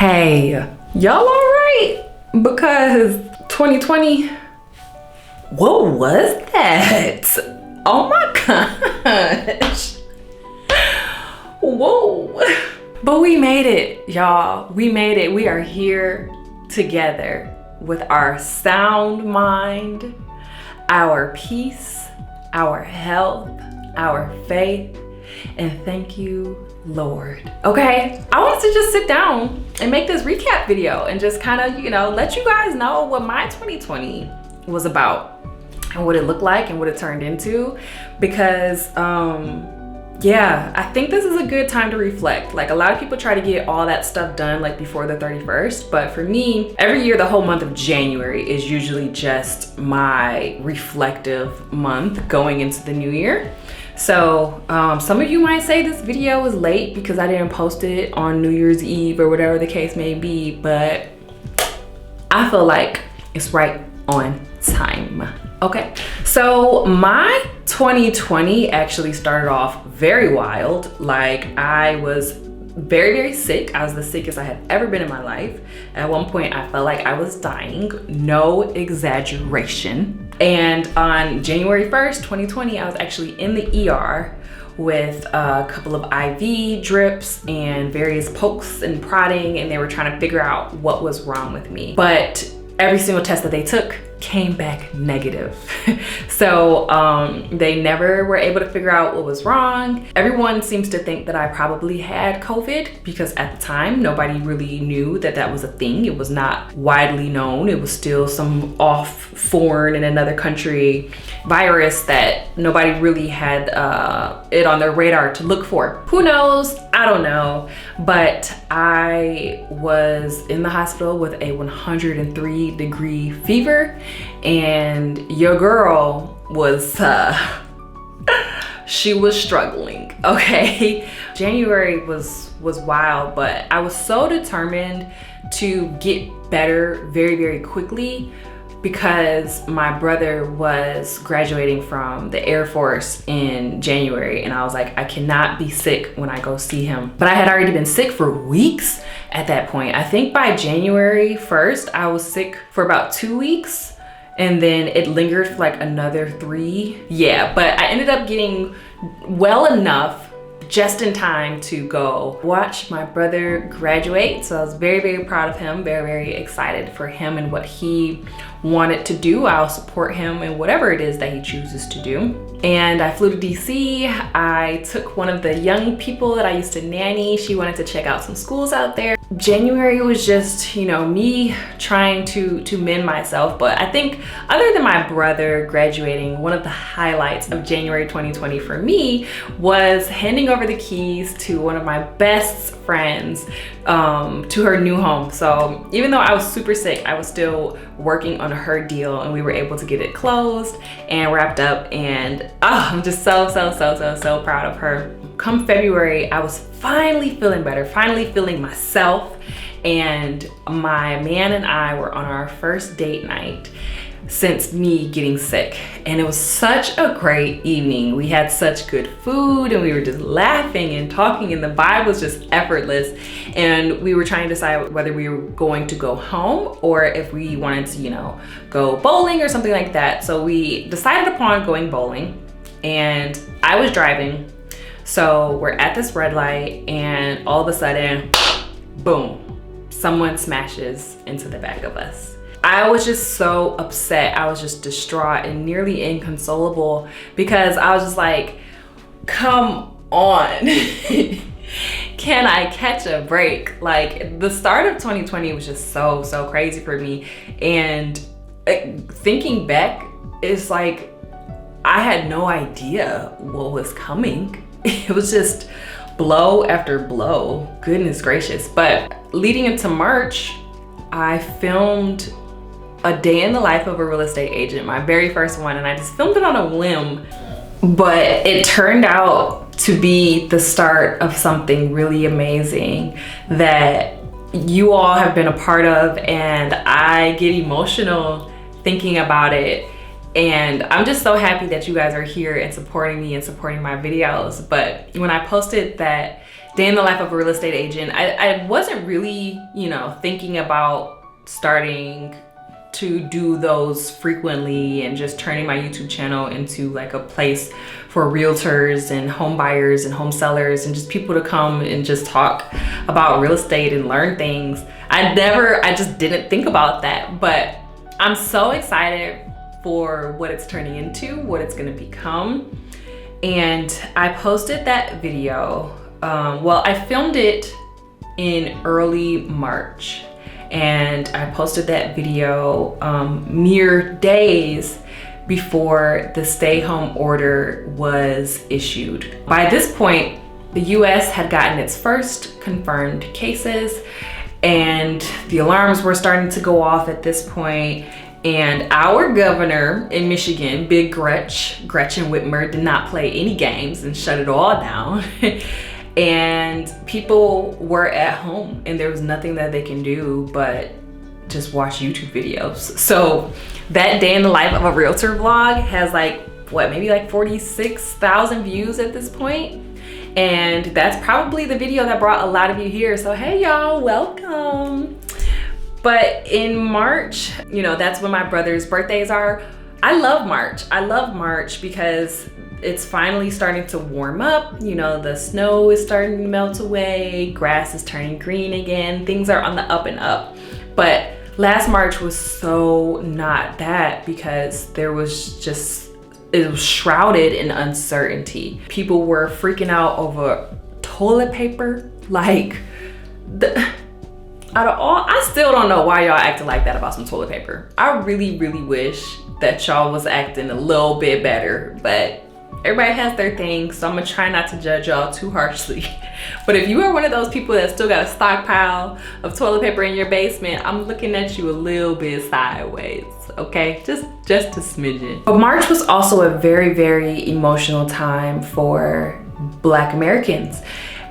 Hey, y'all all right? Because 2020, what was that? Oh my gosh. Whoa. But we made it, y'all. We made it. We are here together with our sound mind, our peace, our health, our faith, and thank you, Lord. Okay, I wanted to just sit down and make this recap video and just kind of, let you guys know what my 2020 was about and what it looked like and what it turned into. Because, yeah, I think this is a good time to reflect. Like, a lot of people try to get all that stuff done like before the 31st, but for me, every year, the whole month of January is usually just my reflective month going into the new year. So some of you might say this video is late because I didn't post it on New Year's Eve or whatever the case may be, but I feel like it's right on time. Okay, so my 2020 actually started off very wild. Like, I was very, very sick. I was the sickest I had ever been in my life. At one point, I felt like I was dying, no exaggeration. And on January 1st, 2020, I was actually in the ER with a couple of IV drips and various pokes and prodding, and they were trying to figure out what was wrong with me. But every single test that they took came back negative. So they never were able to figure out what was wrong. Everyone seems to think that I probably had COVID because at the time, nobody really knew that that was a thing. It was not widely known. It was still some off foreign in another country virus that nobody really had it on their radar to look for. Who knows? I don't know. But I was in the hospital with a 103-degree fever, and your girl was she was struggling. Okay, January was wild, but I was so determined to get better very, very quickly because my brother was graduating from the Air Force in January, and I was like, I cannot be sick when I go see him. But I had already been sick for weeks at that point. I think by January 1st, I was sick for about 2 weeks, and then it lingered for like another 3. Yeah, but I ended up getting well enough just in time to go watch my brother graduate. So I was very, very proud of him, very, very excited for him and what he wanted to do. I'll support him in whatever it is that he chooses to do. And I flew to DC. I took one of the young people that I used to nanny. She wanted to check out some schools out there. January was just, me trying to mend myself. But I think other than my brother graduating, one of the highlights of January 2020 for me was handing over the keys to one of my best friends to her new home. So even though I was super sick, I was still working on her deal, and we were able to get it closed and wrapped up. And I'm just so proud of her. Come February, I was finally feeling better, finally feeling myself. And my man and I were on our first date night since me getting sick, and it was such a great evening. We had such good food, and we were just laughing and talking, and the vibe was just effortless. And we were trying to decide whether we were going to go home or if we wanted to, go bowling or something like that. So we decided upon going bowling, and I was driving. So we're at this red light, and all of a sudden, boom, someone smashes into the back of us. I was just so upset. I was just distraught and nearly inconsolable because I was just like, come on. Can I catch a break? Like, the start of 2020 was just so crazy for me. And thinking back, it's like, I had no idea what was coming. It was just blow after blow, goodness gracious. But leading into March, I filmed a day in the life of a real estate agent, my very first one, and I just filmed it on a whim. But it turned out to be the start of something really amazing that you all have been a part of, and I get emotional thinking about it. And I'm just so happy that you guys are here and supporting me and supporting my videos. But when I posted that Day in the life of a real estate agent. I wasn't really, you know, thinking about starting to do those frequently and just turning my YouTube channel into like a place for realtors and home buyers and home sellers and just people to come and just talk about real estate and learn things. I just didn't think about that, but I'm so excited for what it's turning into, what it's gonna become. And I posted that video, well, I filmed it in early March, and I posted that video mere days before the stay-home order was issued. By this point, the US had gotten its first confirmed cases, and the alarms were starting to go off at this point. And our governor in Michigan, Big Gretchen Whitmer, did not play any games and shut it all down. And people were at home and there was nothing that they can do but just watch YouTube videos. So that day in the life of a realtor vlog has like, what, maybe like 46,000 views at this point. And that's probably the video that brought a lot of you here. So hey y'all, welcome. But in March, you know, that's when my brother's birthdays are. I love March because it's finally starting to warm up. You know, the snow is starting to melt away, grass is turning green again, things are on the up and up. But last March was so not that, because there was just, it was shrouded in uncertainty. People were freaking out over toilet paper, like out of all, I still don't know why y'all acting like that about some toilet paper. I really, really wish that y'all was acting a little bit better, but everybody has their thing, so I'm gonna try not to judge y'all too harshly. But if you are one of those people that still got a stockpile of toilet paper in your basement, I'm looking at you a little bit sideways, okay? Just a smidgen. But March was also a very, very emotional time for Black Americans.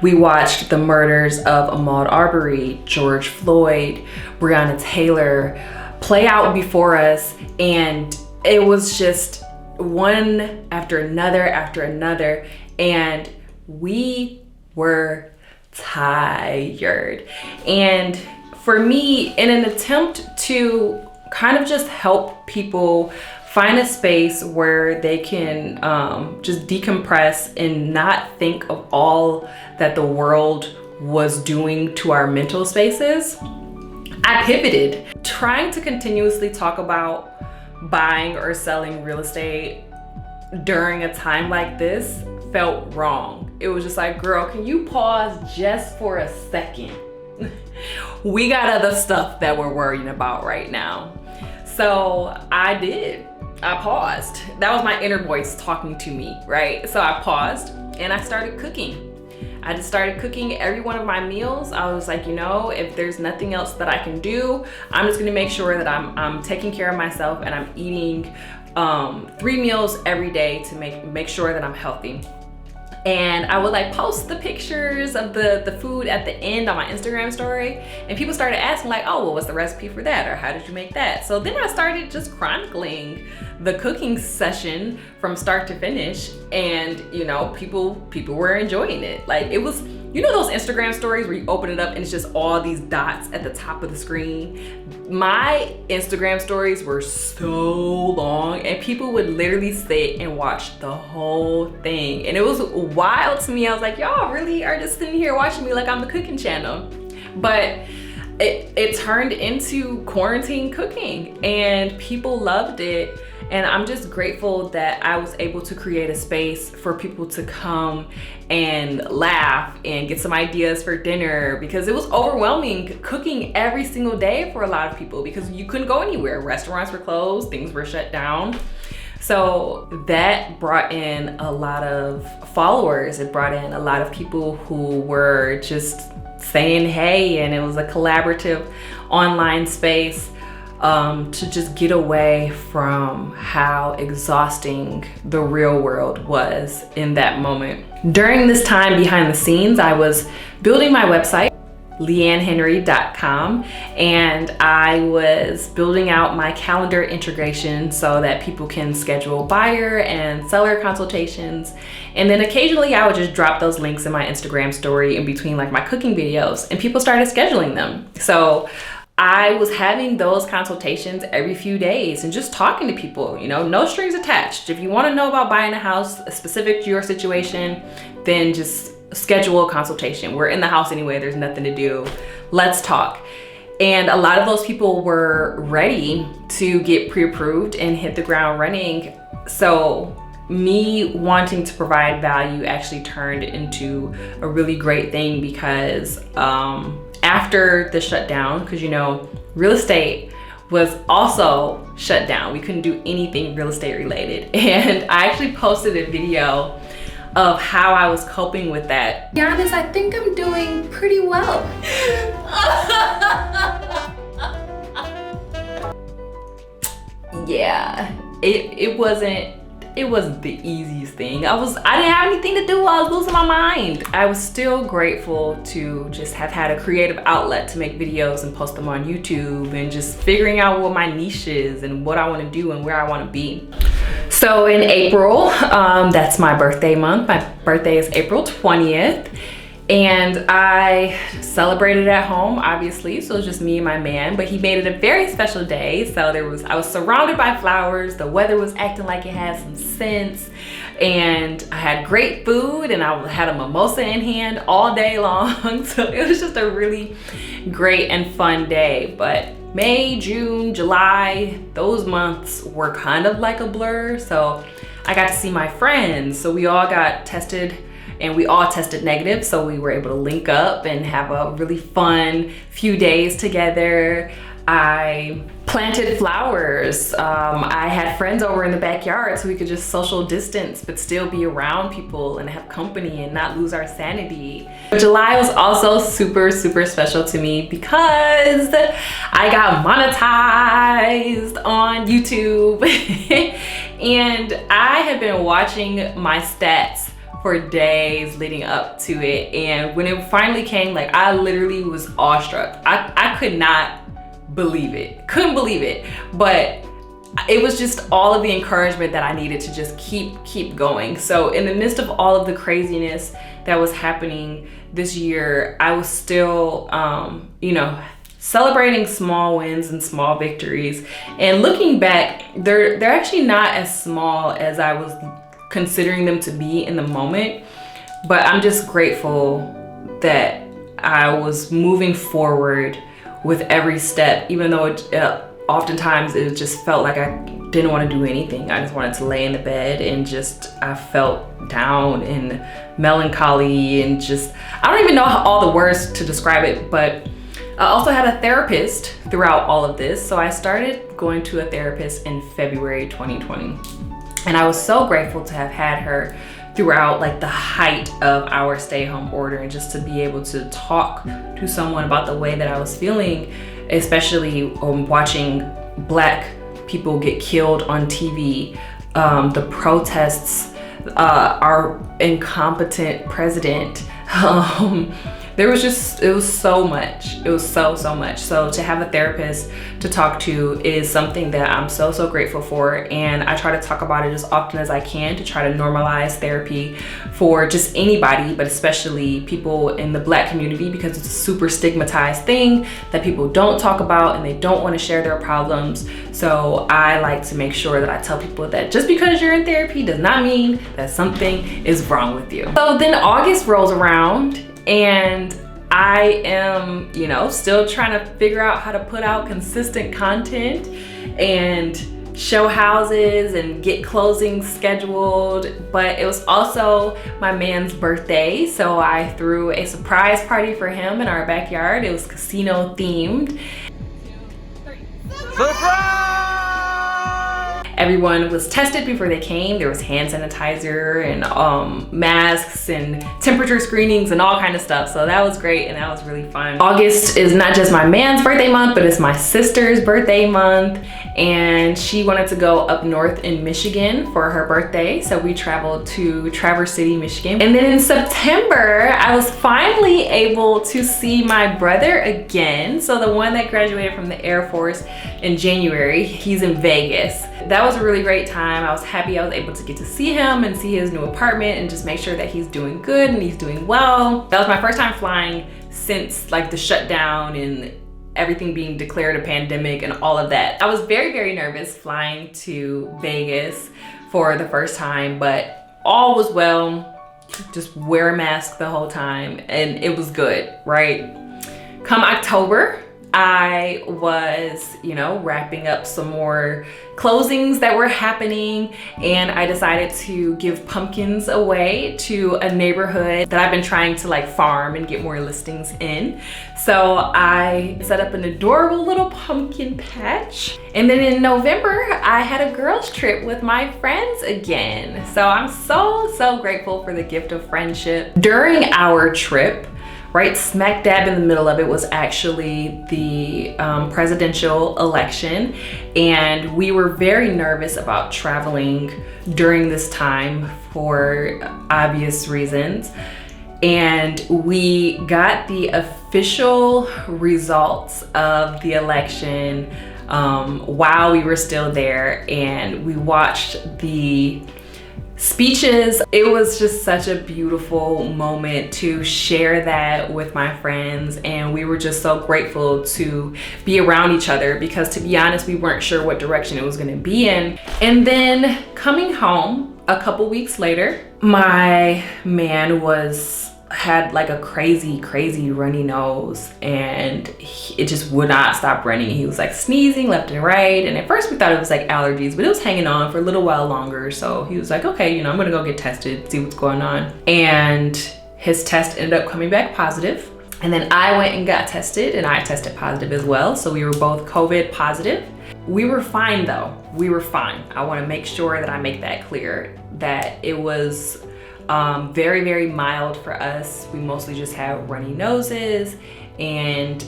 We watched the murders of Ahmaud Arbery, George Floyd, Breonna Taylor play out before us, and it was just one after another, and we were tired. And for me, in an attempt to kind of just help people find a space where they can just decompress and not think of all that the world was doing to our mental spaces, I pivoted. Trying to continuously talk about buying or selling real estate during a time like this felt wrong. It was just like, girl, can you pause just for a second? We got other stuff that we're worrying about right now. So I did. I paused. That was my inner voice talking to me, right? So I paused and I started cooking. I just started cooking every one of my meals. I was like, you know, if there's nothing else that I can do, I'm just gonna make sure that I'm taking care of myself and I'm eating 3 meals every day to make sure that I'm healthy. And I would like post the pictures of the food at the end on my Instagram story, and people started asking like, oh, well, what's the recipe for that, or how did you make that? So then I started just chronicling the cooking session from start to finish, and you know, people were enjoying it. Like, it was, you know, those Instagram stories where you open it up and it's just all these dots at the top of the screen. My Instagram stories were so long, and people would literally sit and watch the whole thing, and it was wild to me. I was like, y'all really are just sitting here watching me like I'm the cooking channel. But it turned into quarantine cooking, and people loved it. And I'm just grateful that I was able to create a space for people to come and laugh and get some ideas for dinner, because it was overwhelming cooking every single day for a lot of people because you couldn't go anywhere. Restaurants were closed, things were shut down. So that brought in a lot of followers. It brought in a lot of people who were just saying hey, and it was a collaborative online space to just get away from how exhausting the real world was in that moment. During this time behind the scenes, I was building my website. leannehenry.com, and I was building out my calendar integration so that people can schedule buyer and seller consultations. And then occasionally I would just drop those links in my Instagram story in between like my cooking videos, and people started scheduling them. So I was having those consultations every few days and just talking to people, you know, no strings attached. If you want to know about buying a house specific to your situation, then just schedule a consultation. We're in the house anyway, there's nothing to do. Let's talk. And a lot of those people were ready to get pre-approved and hit the ground running. So me wanting to provide value actually turned into a really great thing, because after the shutdown, because you know, real estate was also shut down. We couldn't do anything real estate related. And I actually posted a video of how I was coping with that. To be honest, I think I'm doing pretty well. Yeah, it wasn't the easiest thing. I didn't have anything to do. I was losing my mind. I was still grateful to just have had a creative outlet to make videos and post them on YouTube, and just figuring out what my niche is and what I want to do and where I want to be. So in April, that's my birthday month. My birthday is April 20th. And I celebrated at home, obviously, so it was just me and my man, but he made it a very special day. So I was surrounded by flowers, the weather was acting like it had some sense, and I had great food, and I had a mimosa in hand all day long. So it was just a really great and fun day. But May, June, July, those months were kind of like a blur. So I got to see my friends. So we all got tested, and we all tested negative, so we were able to link up and have a really fun few days together. I planted flowers. I had friends over in the backyard so we could just social distance but still be around people and have company and not lose our sanity. July was also super, super special to me because I got monetized on YouTube. And I had been watching my stats for days leading up to it, and when it finally came, like, I literally was awestruck. I could not believe it, couldn't believe it, but it was just all of the encouragement that I needed to just keep going. So in the midst of all of the craziness that was happening this year, I was still you know, celebrating small wins and small victories, and looking back, they're actually not as small as I was considering them to be in the moment. But I'm just grateful that I was moving forward with every step, even though oftentimes it just felt like I didn't want to do anything. I just wanted to lay in the bed, and I felt down and melancholy, and just, I don't even know all the words to describe it. But I also had a therapist throughout all of this. So I started going to a therapist in February 2020. And I was so grateful to have had her throughout like the height of our stay-home order, and just to be able to talk to someone about the way that I was feeling, especially watching Black people get killed on TV, the protests, our incompetent president. It was so much. It was so much. So to have a therapist to talk to is something that I'm so grateful for. And I try to talk about it as often as I can to try to normalize therapy for just anybody, but especially people in the Black community, because it's a super stigmatized thing that people don't talk about and they don't want to share their problems. So I like to make sure that I tell people that just because you're in therapy does not mean that something is wrong with you. So then August rolls around, and I am, you know, still trying to figure out how to put out consistent content and show houses and get closings scheduled. But it was also my man's birthday, so I threw a surprise party for him in our backyard. It was casino themed. Surprise! Everyone was tested before they came. There was hand sanitizer and masks and temperature screenings and all kind of stuff. So that was great, and that was really fun. August is not just my man's birthday month, but it's my sister's birthday month. And she wanted to go up north in Michigan for her birthday. So we traveled to Traverse City, Michigan. And then in September, I was finally finally able to see my brother again. So the one that graduated from the Air Force in January, he's in Vegas. That was a really great time. I was happy I was able to get to see him and see his new apartment and just make sure that he's doing good and he's doing well. That was my first time flying since like the shutdown and everything being declared a pandemic and all of that. I was very, very nervous flying to Vegas for the first time, but all was well. Just wear a mask the whole time and it was good, right? Come October, I was, wrapping up some more closings that were happening, and I decided to give pumpkins away to a neighborhood that I've been trying to like farm and get more listings in. So I set up an adorable little pumpkin patch. And then in November, I had a girls trip with my friends again. So I'm so grateful for the gift of friendship. During our trip, right smack dab in the middle of it was actually the presidential election, and we were very nervous about traveling during this time for obvious reasons. And we got the official results of the election while we were still there, and we watched the speeches. It was just such a beautiful moment to share that with my friends, and we were just so grateful to be around each other because, to be honest, we weren't sure what direction it was going to be in. And then coming home a couple weeks later, my man had like a crazy runny nose, and it just would not stop running. He was like sneezing left and right, and at first we thought it was like allergies, but it was hanging on for a little while longer. So he was like, okay, I'm gonna go get tested, see what's going on. And his test ended up coming back positive, and then I went and got tested, and I tested positive as well. So we were both COVID positive. We were fine though. We were fine. I want to make sure that I make that clear that it was very mild for us. We mostly just had runny noses and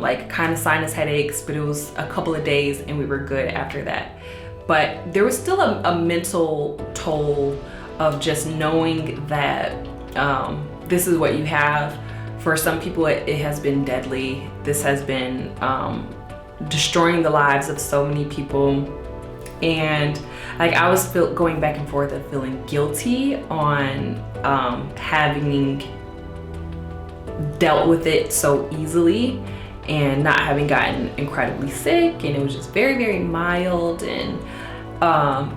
like kind of sinus headaches, but it was a couple of days and we were good after that. But there was still a mental toll of just knowing that this is what you have. For some people, it has been deadly. This has been destroying the lives of so many people. And like I was going back and forth of feeling guilty on having dealt with it so easily and not having gotten incredibly sick, and it was just very mild, and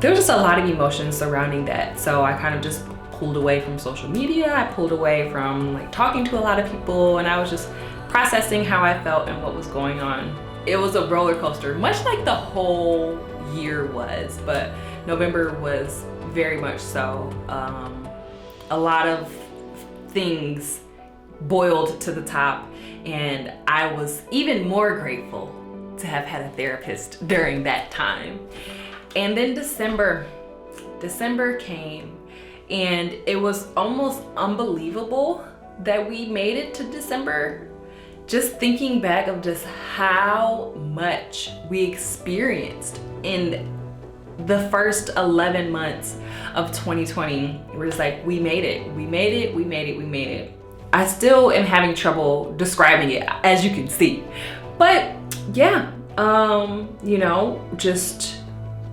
there was just a lot of emotions surrounding that. So I kind of just pulled away from social media. I pulled away from like talking to a lot of people, and I was just processing how I felt and what was going on. It was a roller coaster, much like the whole year was, but November was very much so. A lot of things boiled to the top, and I was even more grateful to have had a therapist during that time. And then December came, and it was almost unbelievable that we made it to December. Just thinking back of just how much we experienced in the first 11 months of 2020. We're just like, we made it. I still am having trouble describing it, as you can see. But yeah, just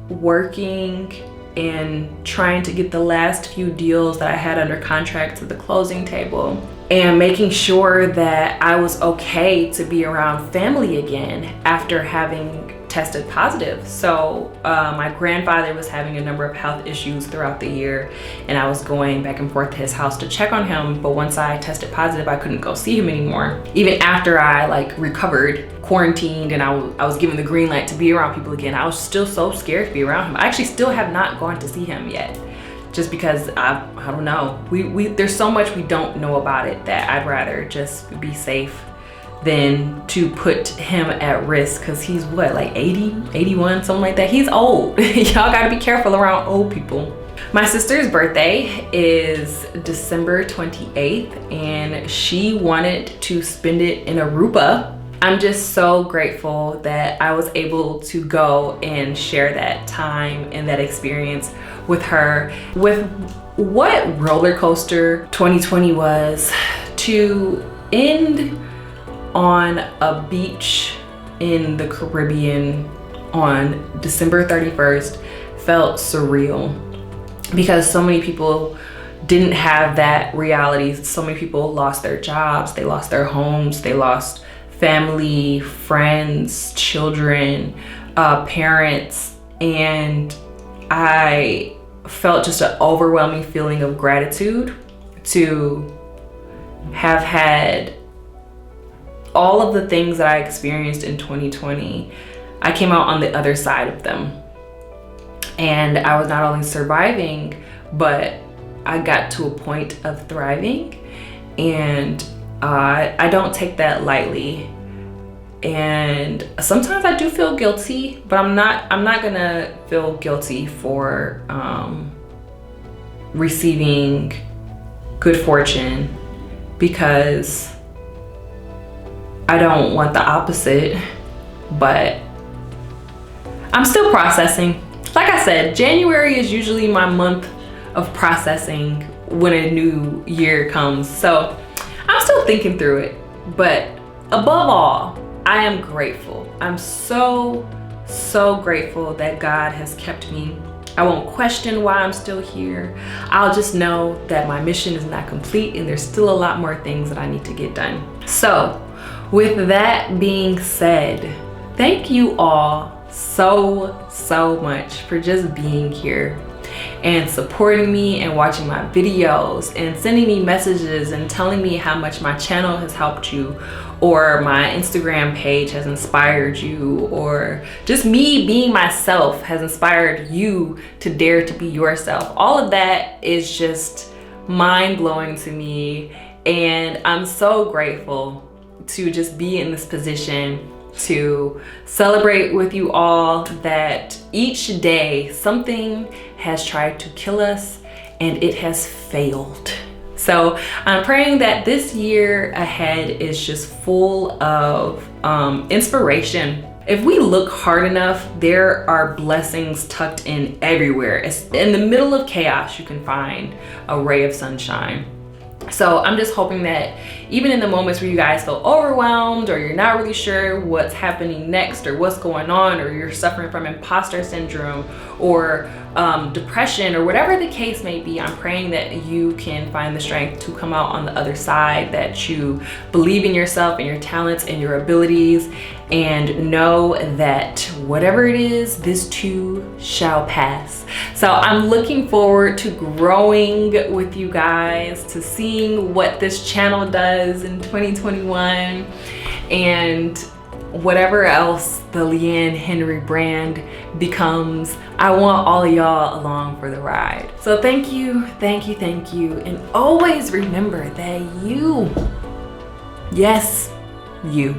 working and trying to get the last few deals that I had under contract to the closing table, and making sure that I was okay to be around family again after having tested positive. So my grandfather was having a number of health issues throughout the year, and I was going back and forth to his house to check on him. But once I tested positive, I couldn't go see him anymore. Even after I like recovered, quarantined, and I was given the green light to be around people again, I was still so scared to be around him. I actually still have not gone to see him yet, just because I don't know. There's so much we don't know about it that I'd rather just be safe than to put him at risk, because he's what, like 80, 81, something like that. He's old. Y'all gotta be careful around old people. My sister's birthday is December 28th, and she wanted to spend it in Aruba. I'm just so grateful that I was able to go and share that time and that experience with her. With what roller coaster 2020 was, to end on a beach in the Caribbean on December 31st felt surreal because so many people didn't have that reality. So many people lost their jobs, they lost their homes, they lost family, friends, children, parents, and I felt just an overwhelming feeling of gratitude to have had all of the things that I experienced in 2020. I came out on the other side of them. And I was not only surviving, but I got to a point of thriving. And I don't take that lightly. And sometimes I do feel guilty, but I'm not gonna feel guilty for receiving good fortune, because I don't want the opposite. But I'm still processing. Like I said, January is usually my month of processing when a new year comes. So I'm still thinking through it. But above all, I am grateful. I'm so grateful that God has kept me. I won't question why I'm still here. I'll just know that my mission is not complete and there's still a lot more things that I need to get done. So with that being said, thank you all so much for just being here and supporting me and watching my videos and sending me messages and telling me how much my channel has helped you, or my Instagram page has inspired you, or just me being myself has inspired you to dare to be yourself. All of that is just mind-blowing to me, and I'm so grateful to just be in this position to celebrate with you all that each day something has tried to kill us and it has failed. So I'm praying that this year ahead is just full of inspiration. If we look hard enough, there are blessings tucked in everywhere. It's in the middle of chaos, you can find a ray of sunshine. So I'm just hoping that even in the moments where you guys feel overwhelmed, or you're not really sure what's happening next or what's going on, or you're suffering from imposter syndrome or depression or whatever the case may be, I'm praying that you can find the strength to come out on the other side, that you believe in yourself and your talents and your abilities, and know that whatever it is, this too shall pass. So I'm looking forward to growing with you guys, to seeing what this channel does in 2021, and whatever else the Leanne Henry brand becomes. I want all of y'all along for the ride. So thank you, and always remember that you, yes, you,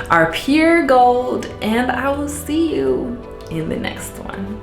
are pure gold, and I will see you in the next one.